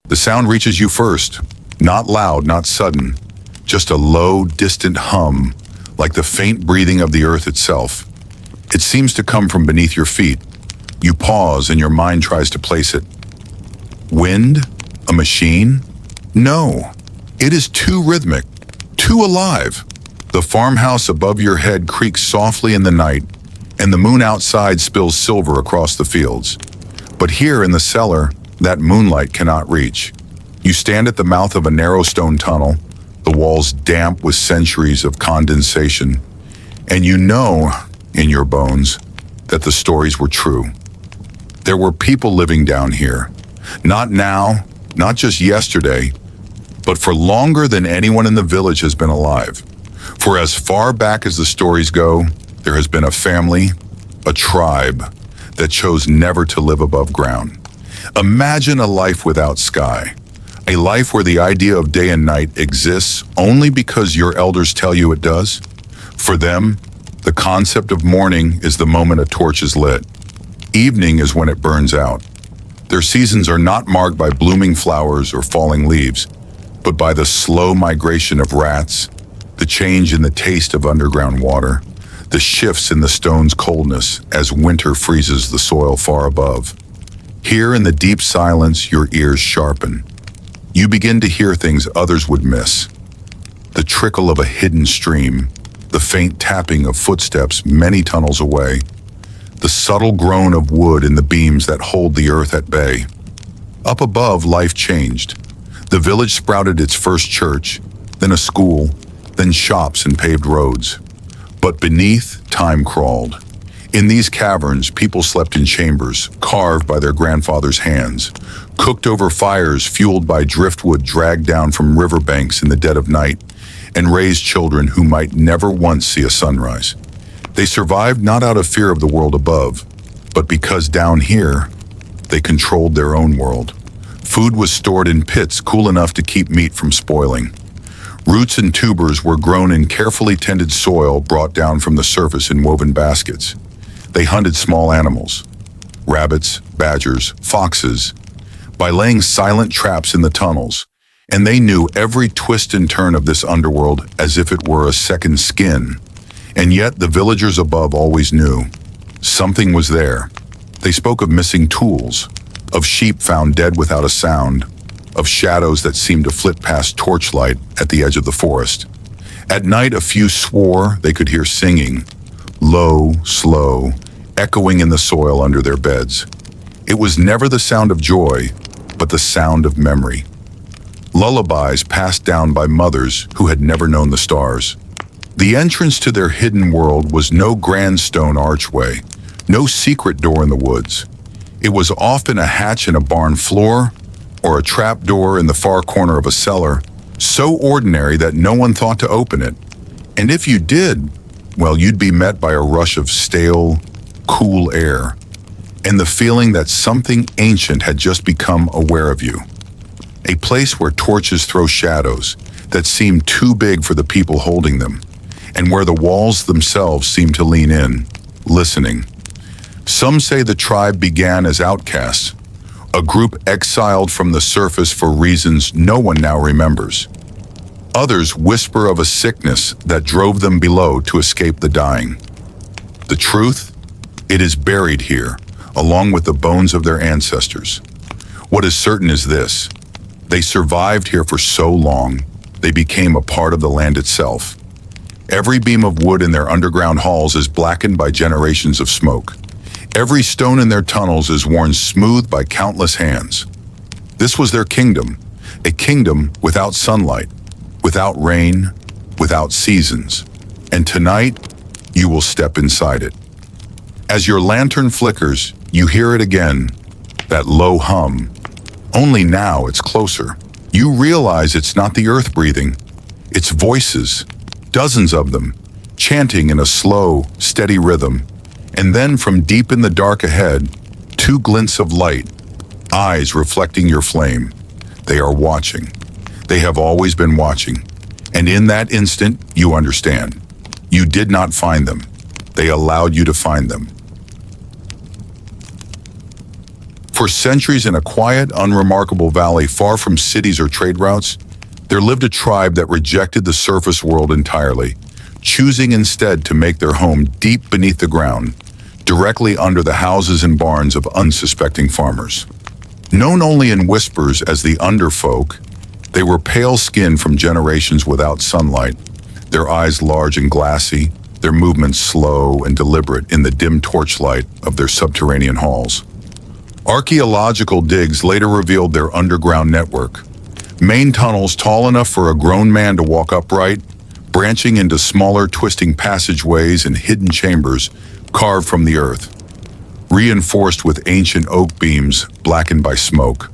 The sound reaches you first, not loud, not sudden, just a low, distant hum, like the faint breathing of the earth itself. It seems to come from beneath your feet. You pause and your mind tries to place it. Wind? A machine? No. It is too rhythmic, too alive. The farmhouse above your head creaks softly in the night, and the moon outside spills silver across the fields. But here in the cellar, that moonlight cannot reach. You stand at the mouth of a narrow stone tunnel, the walls damp with centuries of condensation, and you know, in your bones, that the stories were true. There were people living down here. Not now, not just yesterday, but for longer than anyone in the village has been alive. For as far back as the stories go, there has been a family, a tribe, that chose never to live above ground. Imagine a life without sky, a life where the idea of day and night exists only because your elders tell you it does. For them, the concept of morning is the moment a torch is lit. Evening is when it burns out. Their seasons are not marked by blooming flowers or falling leaves, but by the slow migration of rats, the change in the taste of underground water, the shifts in the stone's coldness as winter freezes the soil far above. Here in the deep silence, your ears sharpen. You begin to hear things others would miss. The trickle of a hidden stream, the faint tapping of footsteps many tunnels away, the subtle groan of wood in the beams that hold the earth at bay. Up above, life changed. The village sprouted its first church, then a school, then shops and paved roads. But beneath, time crawled. In these caverns, people slept in chambers, carved by their grandfathers' hands, cooked over fires fueled by driftwood dragged down from riverbanks in the dead of night, and raised children who might never once see a sunrise. They survived not out of fear of the world above, but because down here, they controlled their own world. Food was stored in pits cool enough to keep meat from spoiling. Roots and tubers were grown in carefully tended soil brought down from the surface in woven baskets. They hunted small animals, rabbits, badgers, foxes, by laying silent traps in the tunnels, and they knew every twist and turn of this underworld as if it were a second skin. And yet the villagers above always knew. Something was there. They spoke of missing tools, of sheep found dead without a sound, of shadows that seemed to flit past torchlight at the edge of the forest. At night, a few swore they could hear singing, low, slow, echoing in the soil under their beds. It was never the sound of joy, but the sound of memory. Lullabies passed down by mothers who had never known the stars. The entrance to their hidden world was no grand stone archway, no secret door in the woods. It was often a hatch in a barn floor or a trap door in the far corner of a cellar, so ordinary that no one thought to open it. And if you did, well, you'd be met by a rush of stale, cool air, and the feeling that something ancient had just become aware of you. A place where torches throw shadows that seem too big for the people holding them, and where the walls themselves seem to lean in, listening. Some say the tribe began as outcasts, a group exiled from the surface for reasons no one now remembers. Others whisper of a sickness that drove them below to escape the dying. The truth? It is buried here, along with the bones of their ancestors. What is certain is this: they survived here for so long, they became a part of the land itself. Every beam of wood in their underground halls is blackened by generations of smoke. Every stone in their tunnels is worn smooth by countless hands. This was their kingdom, a kingdom without sunlight, without rain, without seasons. And tonight, you will step inside it. As your lantern flickers, you hear it again, that low hum. Only now it's closer. You realize it's not the earth breathing, it's voices, dozens of them, chanting in a slow, steady rhythm. And then from deep in the dark ahead, two glints of light, eyes reflecting your flame. They are watching. They have always been watching. And in that instant, you understand. You did not find them. They allowed you to find them. For centuries in a quiet, unremarkable valley far from cities or trade routes, there lived a tribe that rejected the surface world entirely, choosing instead to make their home deep beneath the ground, directly under the houses and barns of unsuspecting farmers. Known only in whispers as the underfolk, they were pale-skinned from generations without sunlight, their eyes large and glassy, their movements slow and deliberate in the dim torchlight of their subterranean halls. Archaeological digs later revealed their underground network, main tunnels tall enough for a grown man to walk upright, branching into smaller twisting passageways and hidden chambers carved from the earth, reinforced with ancient oak beams blackened by smoke.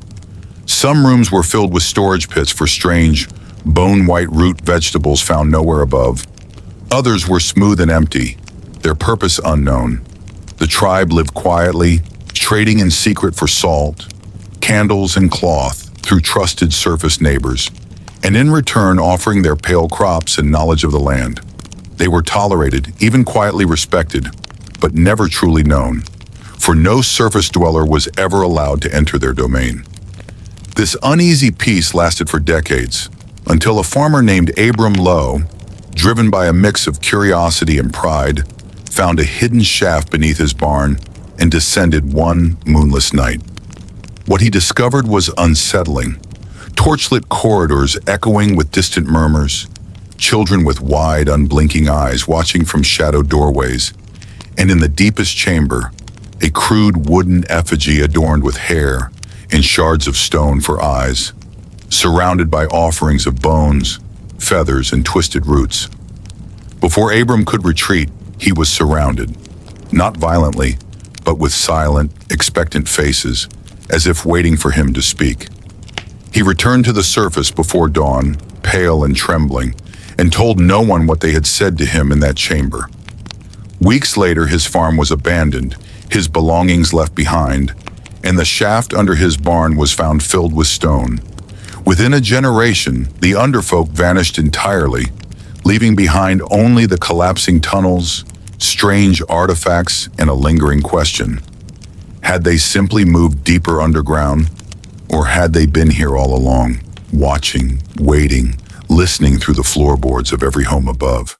Some rooms were filled with storage pits for strange, bone-white root vegetables found nowhere above. Others were smooth and empty, their purpose unknown. The tribe lived quietly, trading in secret for salt, candles, and cloth through trusted surface neighbors, and in return offering their pale crops and knowledge of the land. They were tolerated, even quietly respected, but never truly known, for no surface dweller was ever allowed to enter their domain. This uneasy peace lasted for decades, until a farmer named Abram Lowe, driven by a mix of curiosity and pride, found a hidden shaft beneath his barn and descended one moonless night. What he discovered was unsettling. Torchlit corridors echoing with distant murmurs, children with wide, unblinking eyes watching from shadowed doorways, and in the deepest chamber, a crude wooden effigy adorned with hair and shards of stone for eyes, surrounded by offerings of bones, feathers, and twisted roots. Before Abram could retreat, he was surrounded, not violently, but with silent, expectant faces, as if waiting for him to speak. He returned to the surface before dawn, pale and trembling, and told no one what they had said to him in that chamber. Weeks later, his farm was abandoned, his belongings left behind, and the shaft under his barn was found filled with stone. Within a generation, the underfolk vanished entirely, leaving behind only the collapsing tunnels, strange artifacts, and a lingering question. Had they simply moved deeper underground, or had they been here all along, watching, waiting, listening through the floorboards of every home above?